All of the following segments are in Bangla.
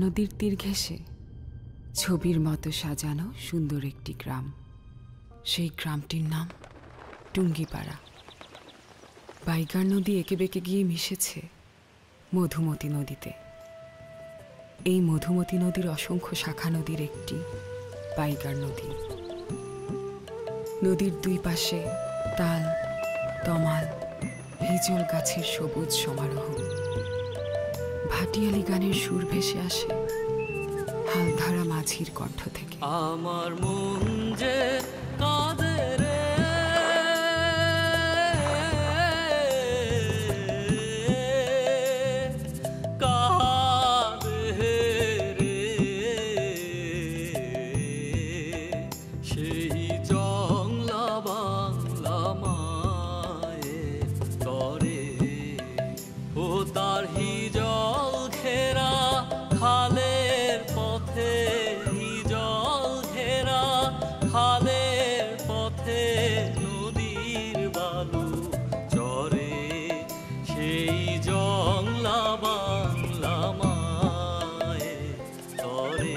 নদীর তীর ঘেঁষে ছবির মতো সাজানো সুন্দর একটি গ্রাম। সেই গ্রামটির নাম টুঙ্গিপাড়া। বাইগার নদী এঁকে বেঁকে গিয়ে মিশেছে মধুমতি নদীতে। এই মধুমতি নদীর অসংখ্য শাখা নদীর একটি বাইগার নদী। নদীর দুই পাশে তাল, তমাল, হিজল গাছের সবুজ সমারোহ। ভাটিয়ালি গানের সুর ভেসে আসে হালধারা মাঝির কণ্ঠ থেকে। আমার মন যে কাঁদে রে, কাঁদে রে, সেই জংলা বাংলা মায়ের তরে, ও তার হিজল ঘেরা খালের পথে, হিজল ঘেরা খালের পথে নদীর বালু চরে, সেই জংলা বাংলা মায়ের তরে।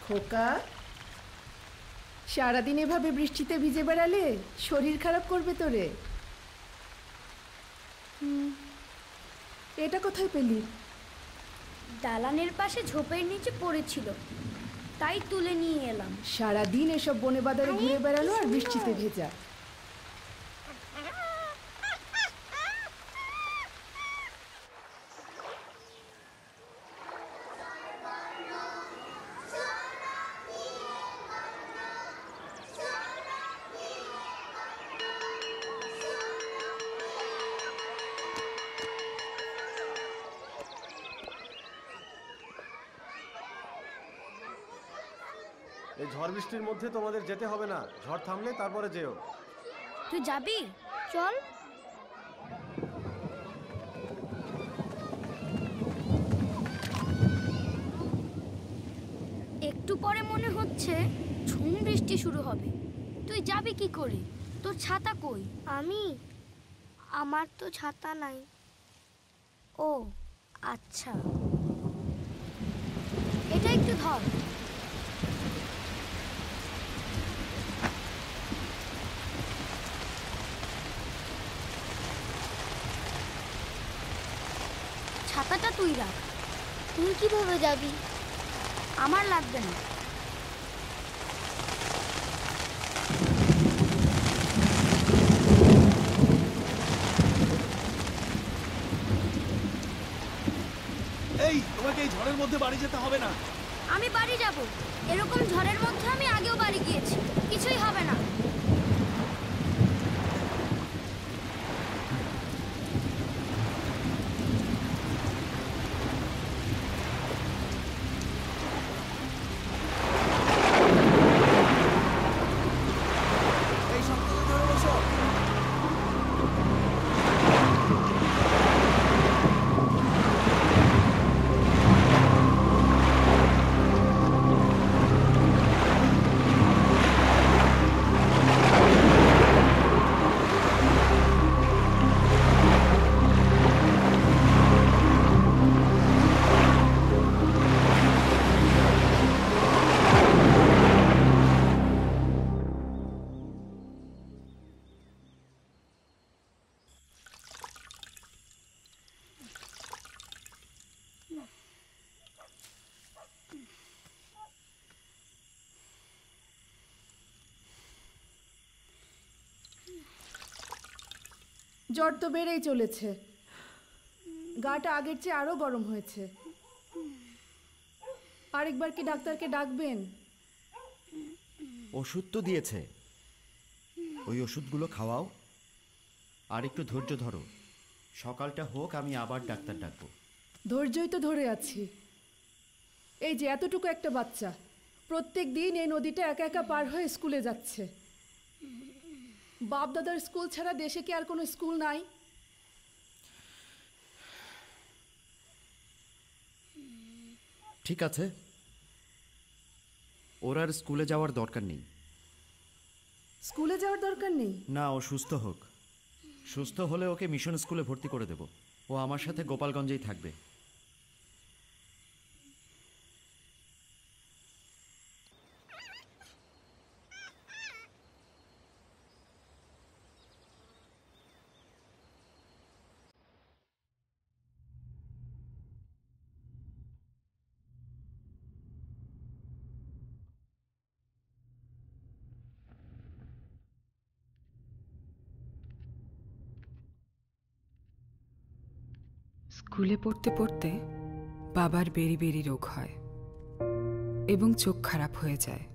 খোকা, সারাদিন এভাবে বৃষ্টিতে ভিজে বেড়ালে শরীর খারাপ করবে তোরে। এটা কোথায় পেলি? দালানের পাশে ঝোপের নিচে পড়েছিল, তাই তুলে নিয়ে এলাম। সারাদিন এসব বনে বাজারে ঘুরে বেড়ালো আর বৃষ্টিতে ভেজা। এই ঝড় বৃষ্টির মধ্যে তোমাদের যেতে হবে না, ঝড় থামলে তারপরে যেও। তুই যাবি? চল। একটু পরে মনে হচ্ছে ঝুম বৃষ্টি শুরু হবে। তুই যাবি কি করে? তোর ছাতা কই? আমার তো ছাতা নাই। ও আচ্ছা, এটা একটু ধর। ছাতাটা তুই রাখ। তুই কিভাবে যাবি? আমার লাগবে না। এই, তোমাকে এই ঝড়ের মধ্যে বাড়ি যেতে হবে না। আমি বাড়ি যাব। এরকম ঝড়ের মধ্যে আমি আগেও বাড়ি গিয়েছি, কিছুই হবে না। জ্বর তো বেড়েই চলেছে, গাটা আগের চেয়ে আরো গরম হয়েছে। আরেকবার কি ডাক্তারকে ডাকবেন? ওষুধ তো দিয়েছে, ওই ওষুধগুলো খাওয়াও আর একটু ধৈর্য ধরো। সকালটা হোক, আমি আবার ডাক্তার ডাকবো। ধৈর্যই তো ধরে আছি। এই যে এতটুকু একটা বাচ্চা প্রত্যেক দিন এই নদীটা একা একা পার হয়ে স্কুলে যাচ্ছে। বাপ দাদার স্কুল ছাড়া দেশে কি আর কোনো স্কুল নাই? ঠিক আছে, ওর আর স্কুলে যাওয়ার দরকার নেই। স্কুলে যাওয়ার দরকার নেই? না, ও সুস্থ হোক। সুস্থ হলে ওকে মিশন স্কুলে ভর্তি করে দেব। ও আমার সাথে গোপালগঞ্জেই থাকবে। স্কুলে পড়তে পড়তে বাবার বেরি বেরি রোগ হয় এবং চোখ খারাপ হয়ে যায়।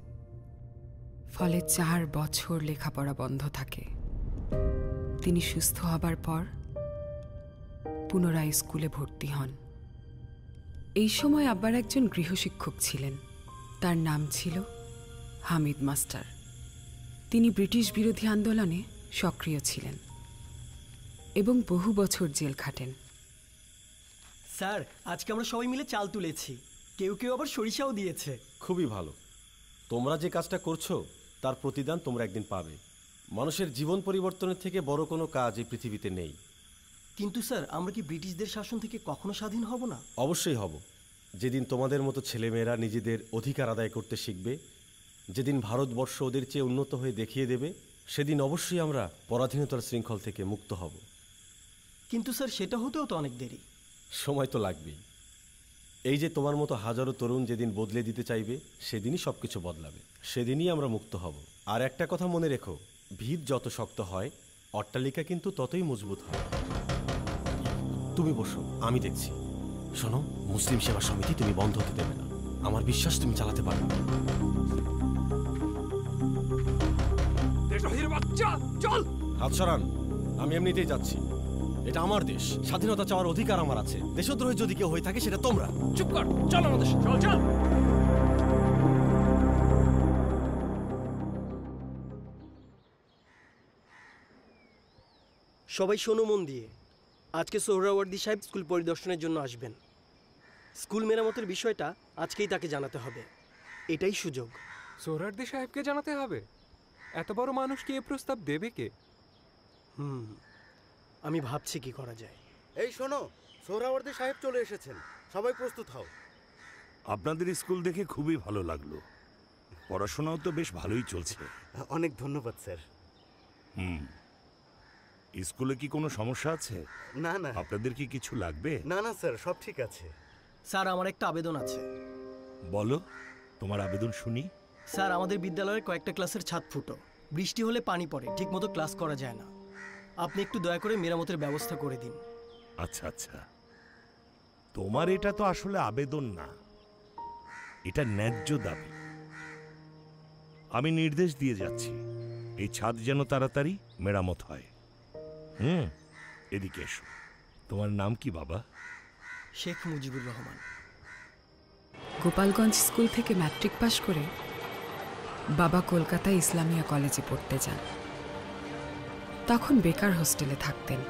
ফলে 4 বছর লেখাপড়া বন্ধ থাকে। তিনি সুস্থ হবার পর পুনরায় স্কুলে ভর্তি হন। এই সময় আব্বার একজন গৃহশিক্ষক ছিলেন, তার নাম ছিল হামিদ মাস্টার। তিনি ব্রিটিশ বিরোধী আন্দোলনে সক্রিয় ছিলেন এবং বহু বছর জেল খাটেন। স্যার, আজকে আমরা সবাই মিলে চাল তুলেছি, কেউ কেউ আবার সরিষাও দিয়েছে। খুবই ভালো। তোমরা যে কাজটা করছো তার প্রতিদান তোমরা একদিন পাবে। মানুষের জীবন পরিবর্তনের থেকে বড় কোনো কাজ এই পৃথিবীতে নেই। কিন্তু স্যার, আমরা কি ব্রিটিশদের শাসন থেকে কখনো স্বাধীন হব না? অবশ্যই হব। যেদিন তোমাদের মতো ছেলেমেয়েরা নিজেদের অধিকার আদায় করতে শিখবে, যেদিন ভারতবর্ষ ওদের চেয়ে উন্নত হয়ে দেখিয়ে দেবে, সেদিন অবশ্যই আমরা পরাধীনতার শৃঙ্খল থেকে মুক্ত হব। কিন্তু স্যার, সেটা হতেও তো অনেক দেরি। সময় তো লাগবেই। এই যে তোমার মতো হাজারো তরুণ যেদিন বদলে দিতে চাইবে, সেদিনই সব কিছু বদলাবে, সেদিনই আমরা মুক্ত হব। আর একটা কথা মনে রেখো, ভিত যত শক্ত হয় অট্টালিকা কিন্তু ততই মজবুত হয়। তুমি বসো, আমি দেখছি। শোনো, মুসলিম সেবা সমিতি তুমি বন্ধ হতে দেবে না। আমার বিশ্বাস তুমি চালাতে পারবে। চল, হাত সরান, আমি এমনিতেই যাচ্ছি। এটা আমার দেশ, স্বাধীনতা চাওয়ার অধিকার আমার আছে। দেশদ্রোহী যদি কেউ হয়ে থাকে সেটা তোমরা। চুপ কর, চল আমাদের সাথে। চল চল। সবাই শোনো মন দিয়ে, আজকে সোহরাওয়ার্দী সাহেব স্কুল পরিদর্শনের জন্য আসবেন। স্কুল মেরামতের বিষয়টা আজকেই তাকে জানাতে হবে, এটাই সুযোগ। সোহরাওয়ার্দী সাহেবকে জানাতে হবে? এত বড় মানুষ কি এ প্রস্তাব দেবে কে? আমি ভাবছি কি করা যায়। এই শোনো, সোহরাওয়ার্দী সাহেব চলে এসেছেন, সবাই প্রস্তুত হও। আপনাদের স্কুল দেখে খুবই ভালো লাগলো। পড়াশোনাও তো বেশ ভালোই চলছে। অনেক ধন্যবাদ স্যার। স্কুলে কি কোনো সমস্যা আছে? না না। আপনাদের কি কিছু লাগবে? না না স্যার, সব ঠিক আছে। স্যার, আমার একটা আবেদন আছে। বলো, তোমার আবেদন শুনি। স্যার, আমাদের বিদ্যালয়ের কয়েকটা ক্লাসের ছাদ ফুটো, বৃষ্টি হলে পানি পড়ে, ঠিকমতো ক্লাস করা যায় না। আপনি একটু দয়া করে মেরামতের ব্যবস্থা করে দিন। আচ্ছা আচ্ছা, তোমার এটা তো আসলে আবেদন না, এটা ন্যায্য দাবি। আমি নির্দেশ দিয়ে যাচ্ছি, এই ছাদ যেন তাড়াতাড়ি মেরামত হয়। এদিকে এসো। তোমার নাম কি বাবা? শেখ মুজিবুর রহমান। গোপালগঞ্জ স্কুল থেকে ম্যাট্রিক পাশ করে বাবা কলকাতা ইসলামিয়া কলেজে পড়তে যান। তখন বেকার হোস্টেলে থাকতেন।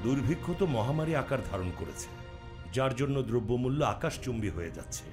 দুর্ভিক্ষ তো মহামারী আকার ধারণ করেছে, যার জন্য দ্রব্যমূল্য আকাশচুম্বী হয়ে যাচ্ছে।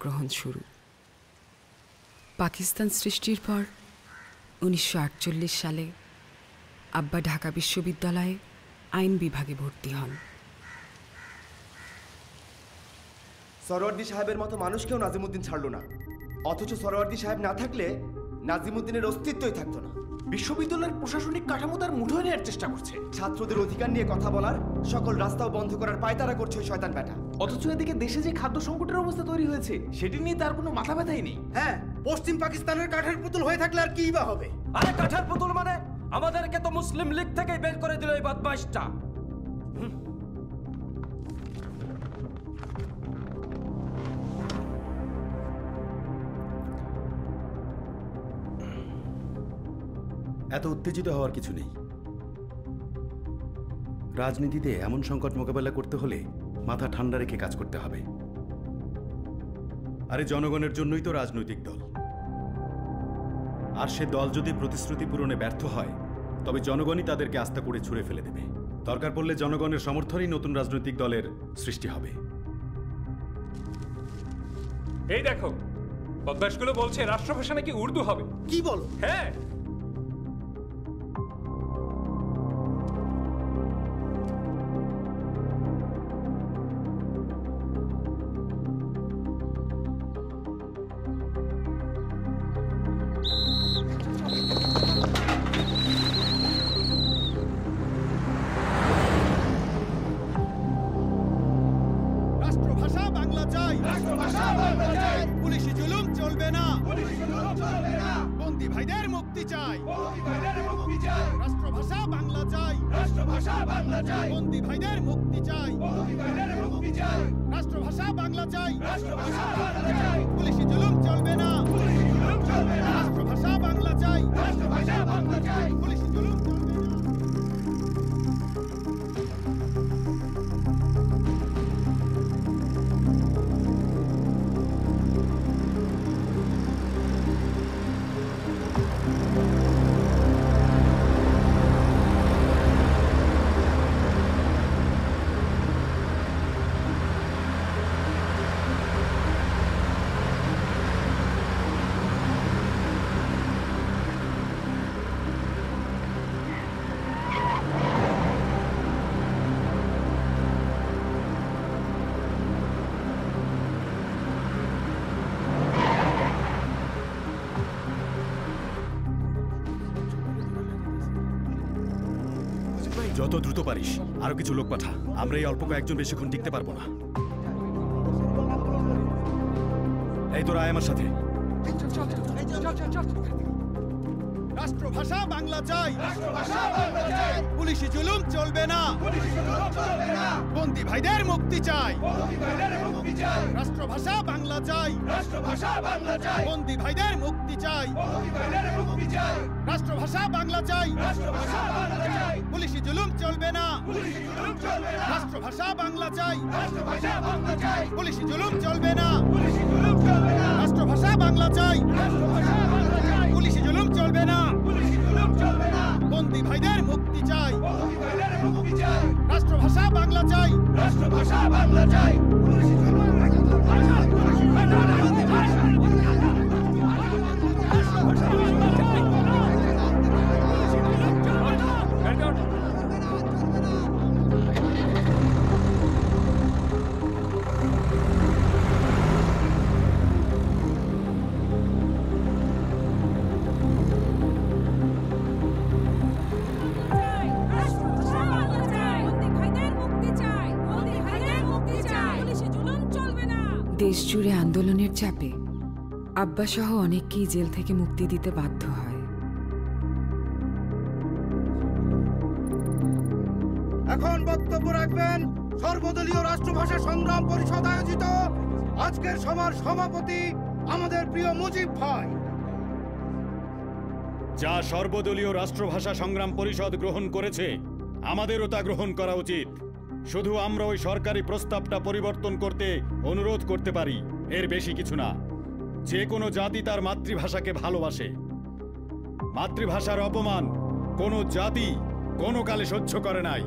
গ্রহণ শুরু। পাকিস্তান সৃষ্টির পর 1948 সালে আব্বা ঢাকা বিশ্ববিদ্যালয়ে আইন বিভাগে ভর্তি হন। সরওয়ার্দী সাহেবের মতো মানুষকেও নাজিমুদ্দিন ছাড়ল না, অথচ সরওয়ার্দী সাহেব না থাকলে নাজিমুদ্দিনের অস্তিত্বই থাকতো না। বিশ্ববিদ্যালয়ের প্রশাসনিক কাঠামো তার মুঠোয় নেওয়ার চেষ্টা করছে। ছাত্রদের অধিকার নিয়ে কথা বলার, সকল রাস্তাও বন্ধ করার পায়তারা করছে ওই শয়তান বেটা। অথচ এদিকে দেশে যে খাদ্য সংকটের অবস্থা তৈরি হয়েছে সেটি নিয়ে তার কোনো মাথা ব্যথাই নেই। হ্যাঁ, পশ্চিম পাকিস্তানের কাঠের পুতুল হয়ে থাকলে আর কিই বা হবে? আরে কাঠের পুতুল মানে আমাদেরকে তো মুসলিম লীগ থেকে বের করে দিল এই বদমাইশটা। এত উত্তেজিত হওয়ার কিছু নেই। রাজনীতিতে এমন সংকট মোকাবেলা করতে হলে মাথা ঠান্ডা রেখে কাজ করতে হবে। আরে জনগণের জন্যই তো রাজনৈতিক দল, আর সে দল যদি প্রতিশ্রুতি পূরণে ব্যর্থ হয় তবে জনগণই তাদেরকে আস্থা করে ছুঁড়ে ফেলে দেবে। দরকার পড়লে জনগণের সমর্থনেই নতুন রাজনৈতিক দলের সৃষ্টি হবে। এই দেখো, বদমাশগুলো বলছে রাষ্ট্রভাষা নাকি উর্দু হবে। কি বলো? হ্যাঁ, যত দ্রুত পারিস আরো কিছু লোক পাঠা। আমরা এই অল্প কয়েকজন বেশিক্ষণ টিকতে পারবো না। এই তোরা আয় আমার সাথে। রাষ্ট্রভাষা বাংলা চাই, পুলিশি জুলুম চলবে না, বন্দী ভাইদের মুক্তি চাই, রাষ্ট্রভাষা বাংলা চাই, বন্দী ভাইদের মুক্তি চাই, রাষ্ট্রভাষা বাংলা চাই, পুলিশি জুলুম চলবে না, রাষ্ট্রভাষা বাংলা চাই, পুলিশি জুলুম চলবে না, রাষ্ট্রভাষা বাংলা চাই, পুলিশি জুলুম চলবে না, বন্দী ভাইদের মুক্তি চাই, রাষ্ট্রভাষা বাংলা চাই, রাষ্ট্রভাষা বাংলা চাই। দেশ জুড়ে আন্দোলনের চাপে আব্বা সহ অনেককেই জেল থেকে মুক্তি দিতে বাধ্য হয়। এখন বক্তব্য রাখবেন সর্বদলীয় রাষ্ট্রভাষা সংগ্রাম পরিষদ আয়োজিত আজকের সভার সভাপতি আমাদের প্রিয় মুজিব ভাই। যা সর্বদলীয় রাষ্ট্রভাষা সংগ্রাম পরিষদ গ্রহণ করেছে, আমাদেরও তা গ্রহণ করা উচিত। শুধু আমরা ওই সরকারি প্রস্তাবটা পরিবর্তন করতে অনুরোধ করতে পারি, এর বেশি কিছু না। যে কোনো জাতি তার মাতৃভাষাকে ভালোবাসে। মাতৃভাষার অপমান কোনো জাতি কোনো কালে সহ্য করে নাই।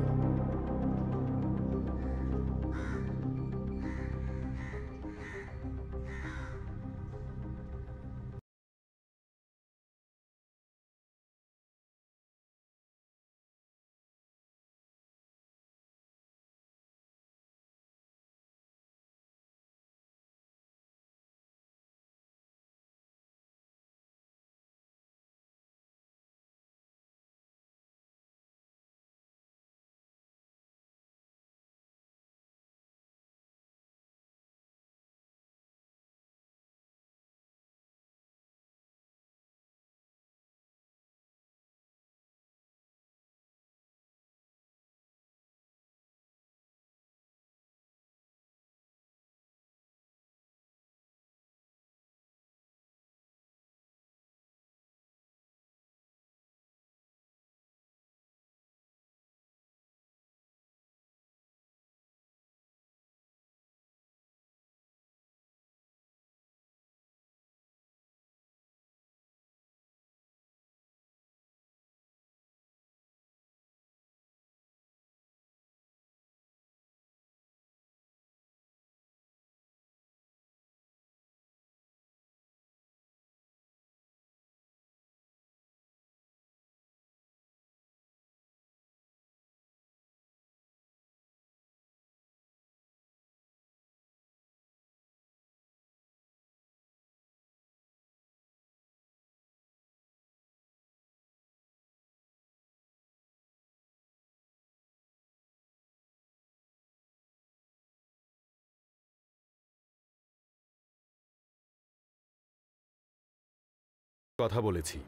কথা বলেছি,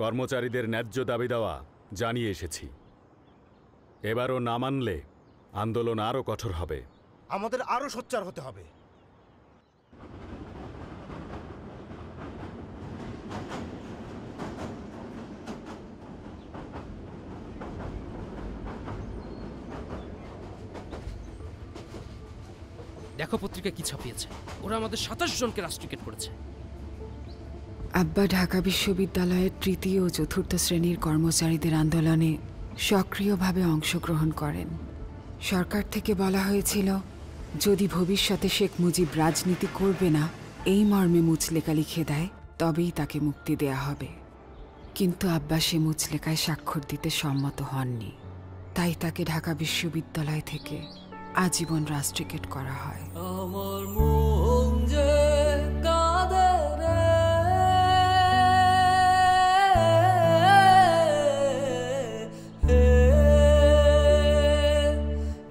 কর্মচারীদের ন্যায্য দাবি দেওয়া জানিয়ে এসেছি। এবারও না মানলে আন্দোলন আরও কঠোর হবে। আমাদের আরো সোচ্চার হতে হবে। দেখো পত্রিকা কি ছাপিয়েছে, ওরা আমাদের 27 জনকে রাস্ট্রিকেট করেছে। আব্বা ঢাকা বিশ্ববিদ্যালয়ের তৃতীয় ও চতুর্থ শ্রেণীর কর্মচারীদের আন্দোলনে সক্রিয়ভাবে অংশগ্রহণ করেন। সরকার থেকে বলা হয়েছিল, যদি ভবিষ্যতে শেখ মুজিব রাজনীতি করবে না এই মর্মে মুচলেকা লিখে দেয়, তবেই তাকে মুক্তি দেয়া হবে। কিন্তু আব্বা সে মুচলেকায় স্বাক্ষর দিতে সম্মত হননি, তাই তাকে ঢাকা বিশ্ববিদ্যালয় থেকে আজীবন রাস্ট্রিকেট করা হয়। আমার মন যে কাঁদে রে,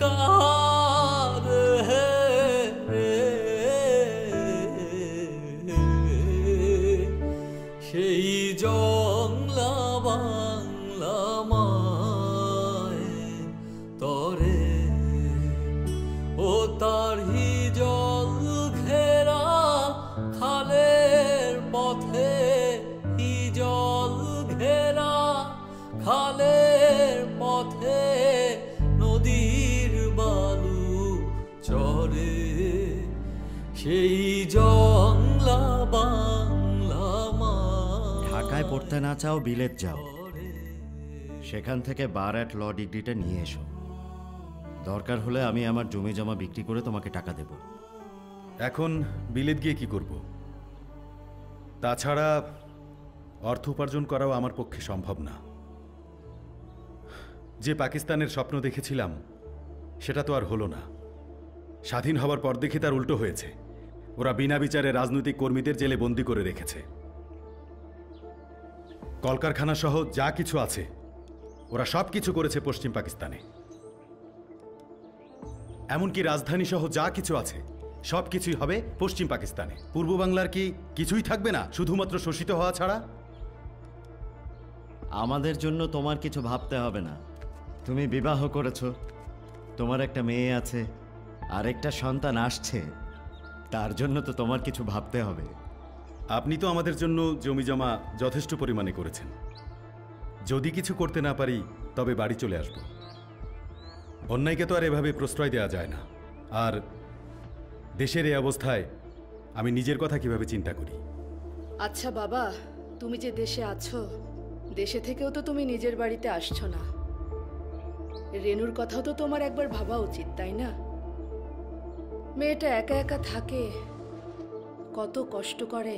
কাঁদে রে, সেই জংলা বাংলা মায় তরে ও তার হিজল ঘেরা খালের পথে হিজল ঘেরা খালের পথে নদীর বালু চরে সেই জংলা বাংলা মা। ঢাকায় পড়তে না চাও বিলেত যাও, সেখান থেকে বার অ্যাট ল ডিগ্রিটা নিয়ে এসো। দরকার হলে আমি আমার জমি জমা বিক্রি করে তোমাকে টাকা দেব। এখন বিলেত গিয়ে কি করব? তাছাড়া অর্থ উপার্জন করাও আমার পক্ষে সম্ভব না। যে পাকিস্তানের স্বপ্ন দেখেছিলাম সেটা তো আর হলো না। স্বাধীন হবার পর দেখি তার উল্টো হয়েছে। ওরা বিনা বিচারে রাজনৈতিক কর্মীদের জেলে বন্দি করে রেখেছে। কলকারখানা সহ যা কিছু আছে ওরা সব কিছু করেছে পশ্চিম পাকিস্তানে। এমনকি রাজধানী সহ যা কিছু আছে সব কিছুই হবে পশ্চিম পাকিস্তানে। পূর্ব বাংলার কি কিছুই থাকবে না শুধুমাত্র শোষিত হওয়া ছাড়া? আমাদের জন্য তোমার কিছু ভাবতে হবে না। তুমি বিবাহ করেছো, তোমার একটা মেয়ে আছে, আরেকটা সন্তান আসছে, তার জন্য তো তোমার কিছু ভাবতে হবে। আপনি তো আমাদের জন্য জমি জমা যথেষ্ট পরিমাণে করেছেন। যদি কিছু করতে না পারি তবে বাড়ি চলে আসব। অন্যায়কে তো আর এভাবে প্রশ্রয় দেওয়া যায় না। আর দেশের এই অবস্থায় আমি নিজের কথা কিভাবে চিন্তা করি? আচ্ছা বাবা, তুমি যে দেশে আছো, দেশে থেকেও তো তুমি নিজের বাড়িতে আসছো না। রেনুর কথাও তো তোমার একবার ভাবা উচিত, তাই না? মেয়েটা একা একা থাকে, কত কষ্ট করে।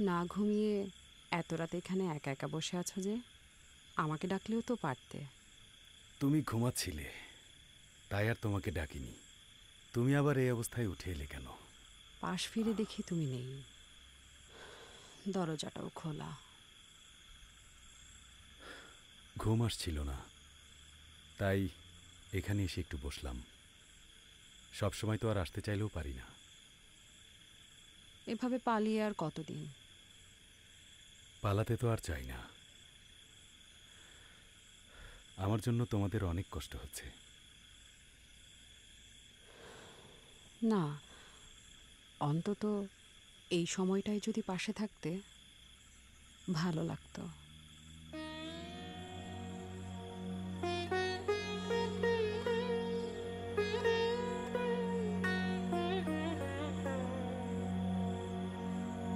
না ঘুমিয়ে এত রাতে এখানে একা একা বসে আছো যে? আমাকে ডাকলেও তো পারতে। তুমি ঘুমাচ্ছিলে তাই আর তোমাকে ডাকিনি। তুমি আবার এই অবস্থায় উঠে এলে কেন? পাশ ফিরে দেখি তুমি নেই, দরজাটাও খোলা। ঘুম আসছিল না, তাই এখানে এসে একটু বসলাম। সবসময় তো আর আসতে চাইলেও পারি না। এভাবে পালিয়ে আর কতদিন? পালাতে তো আর চাই না। আমার জন্য তোমাদের অনেক কষ্ট হচ্ছে। না, অন্তত এই সময়টায় যদি পাশে থাকতে ভালো লাগতো।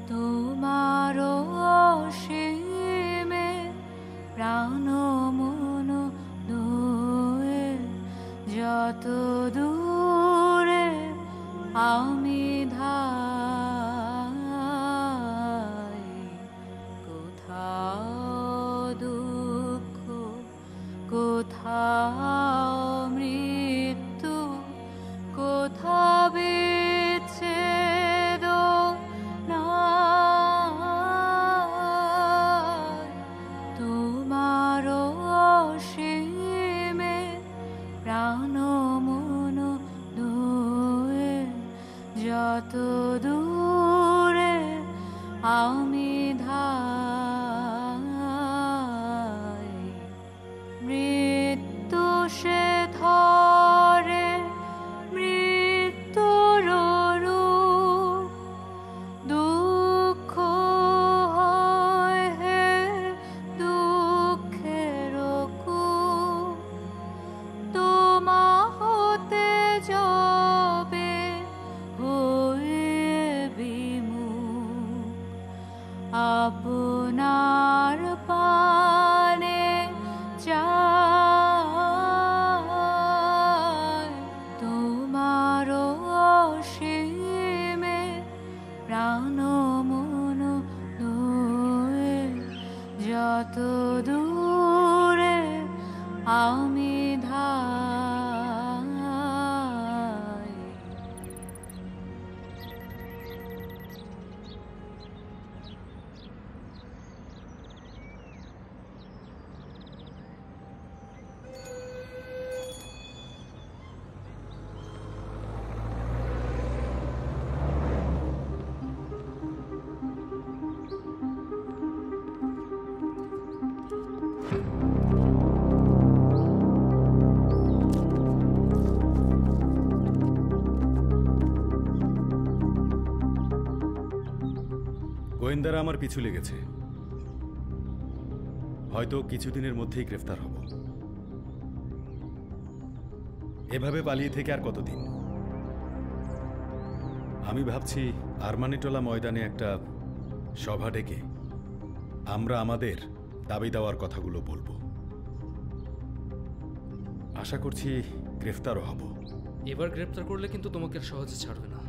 তোমার অসীমে প্রাণ মন দোয়ে, যত দূরে আমি ধাই, কোথাও দুঃখ কোথাও মৃত্যু, কোথা বিচ্ছেদ তোমার অসীমে প্রাণ মন দোয়ে, যত দূরে আমি ধাই, মৃত্যু সে ধরে মৃত্যুর রূপ, দুঃখ হয় হে দুঃখের কূপ, তোমা হতে যাবে হয়ে বিমুখ, আপনার পানে চাই, তোমার অসীমে প্রাণ কত দূরে আমি ধাই। গোয়েন্দারা আমার পিছু লেগেছে, হয়তো কিছুদিনের মধ্যেই গ্রেফতার হব। এভাবে পালিয়ে থেকে আর কতদিন? আমি ভাবছি আরমানিটোলা ময়দানে একটা সভা ডেকে আমরা আমাদের দাবি দেওয়ার কথাগুলো বলবো। আশা করছি গ্রেফতারও হব। এবার গ্রেফতার করলে কিন্তু তোমাকে আর সহজে ছাড়বে না।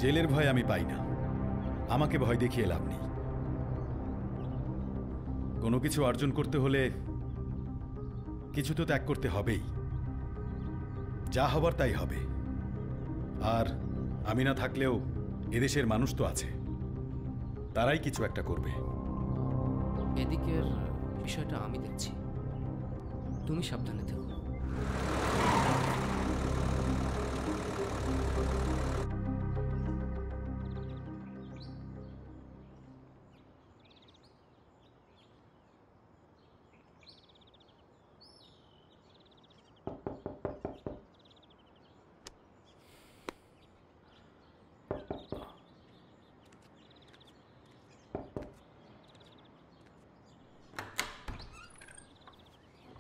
জেলের ভয় আমি পাই না, আমাকে ভয় দেখিয়ে লাভ নেই। কোনো কিছু অর্জন করতে হলে কিছু তো ত্যাগ করতে হবেই। যা হবার তাই হবে। আর আমি না থাকলেও এদেশের মানুষ তো আছে, তারাই কিছু একটা করবে। এদিকের বিষয়টা আমি দেখছি, তুমি সাবধানে থেকো।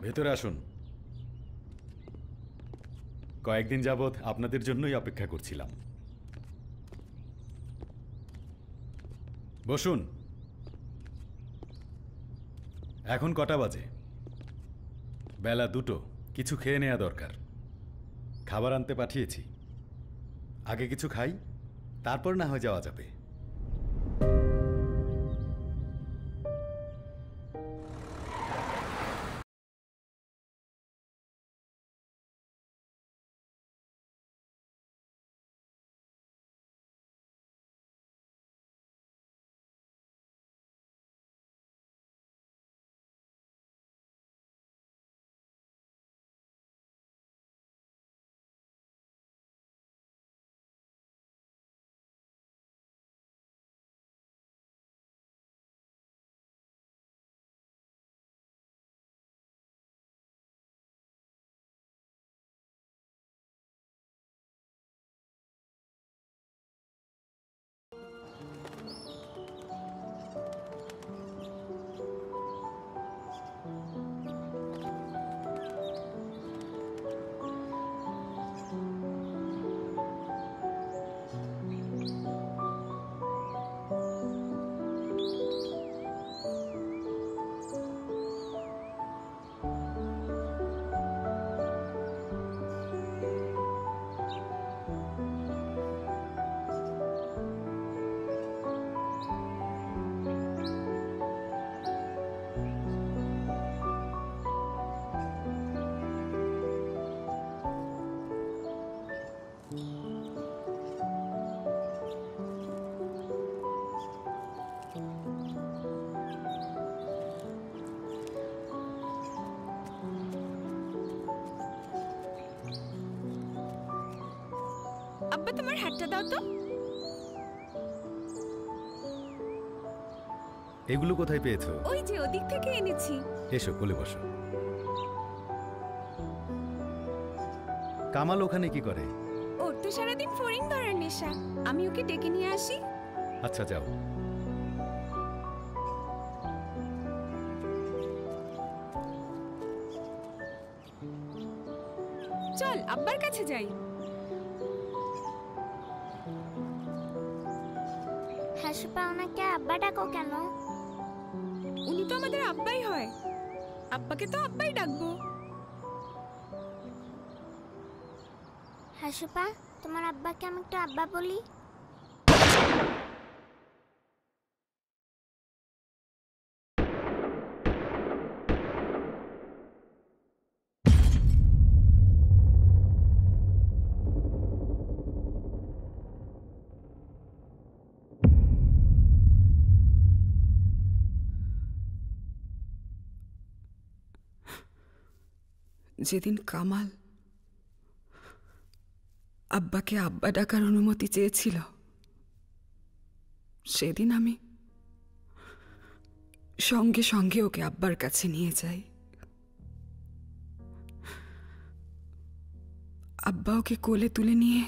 ভেতরে আসুন। কয়েকদিন যাবৎ আপনাদের জন্যই অপেক্ষা করছিলাম। বসুন। এখন কটা বাজে? বেলা 2টো। কিছু খেয়ে নেওয়া দরকার। খাবার আনতে পাঠিয়েছি। আগে কিছু খাই, তারপর না হয় যাওয়া যাবে। আব্বা তোমার হাতটা দাও তো। এগুলো কোথায় পেয়েছো? ওই যে ওদিক থেকে এনেছি। এসো কোলে বসো। কামাল ওখানে কি করে? ওর তো সারাদিন ফড়িং ধরার নেশা। আমি ওকে ডেকে নিয়ে আসি। আচ্ছা যাও। চল আব্বার কাছে যাই। হাসপা ওনাকে আব্বা ডাকো কেন? উনি তো আমাদের আব্বাই হয়। আব্বাকে তো আব্বাই ডাকবো। হাসপা তোমার আব্বাকে আমি একটু আব্বা বলি। যেদিন কামাল আব্বাকে আব্বা ডাকার অনুমতি চেয়েছিল, সেদিন আমি সঙ্গে সঙ্গে ওকে আব্বার কাছে নিয়ে যাই। আব্বা ওকে কোলে তুলে নিয়ে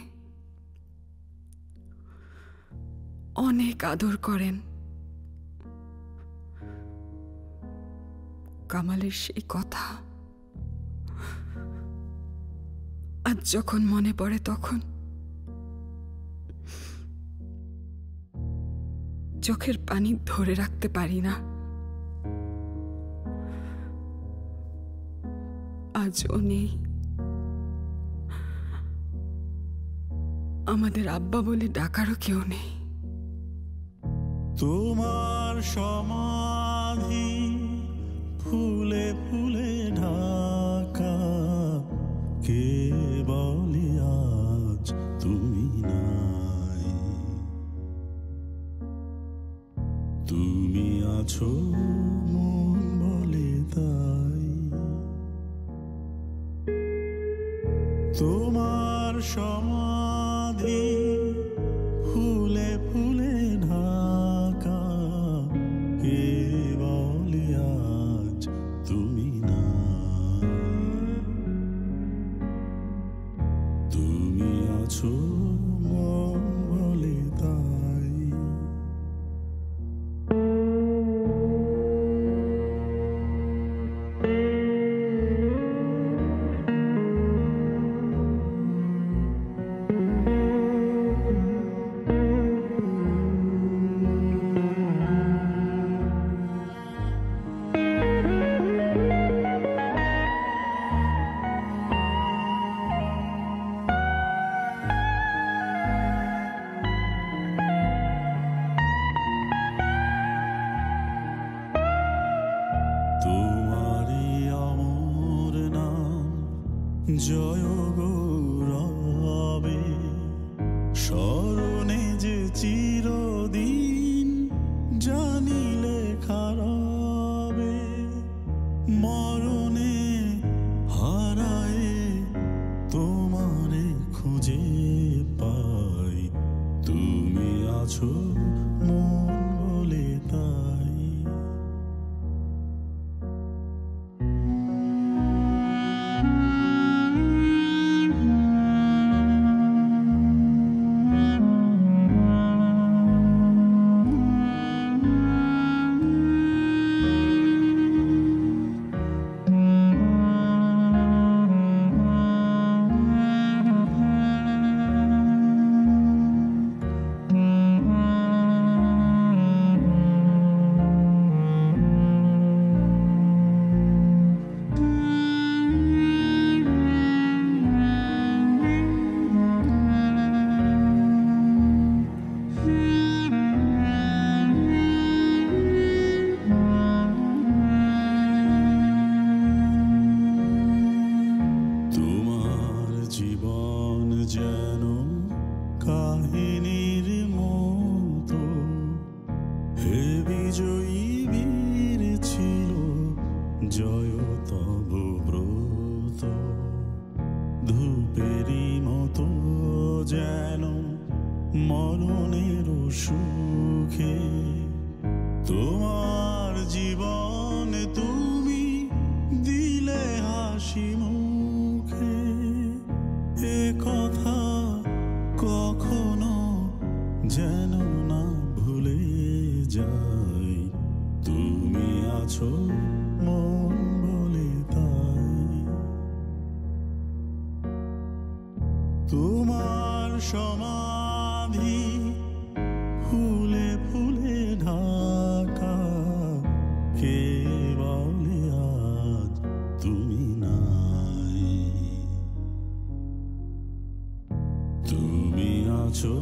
অনেক আদর করেন। কামালের সেই কথা আজ যখন মনে পড়ে তখন চোখের পানি ধরে রাখতে পারি না। আজও নেই, আমাদের আব্বা বলে ডাকারও কেউ নেই। তোমার সমাধি ফুলে ফুলে ঢাকা, কে বলে আজ তুমি নাই। তুমি আছো মন বলে তাই, তোমার সমাধি ফুলে ফুলে ঢাকা, কে বলে আজ তুমি নাই। তুমি আছো মন বলে তাই। তোমারই অমর নাম জয় গৌরবে, স্মরণে যে চিরদিন জানিলে খারাবে। মরণে হারায় তোমারে খুঁজে পাই, তুমি আছো মন বলে তাই। তোমার জীবন যেন কাহিনীর মতো, হে বিজয়ী বীর ছিল জয় তব ব্রত। ধূপেরই মতো যেন মরণের সুখে, তোমার জীবন তুমি দিলে হাসি মুখে। এ কথা কখনো যেন না ভুলে যাই, তুমি আছো মন বলে তাই। তোমার সমাধি ফুলে ফুলে ঢাকা, কে বলে আজ তুমি নাই। তুমি আছো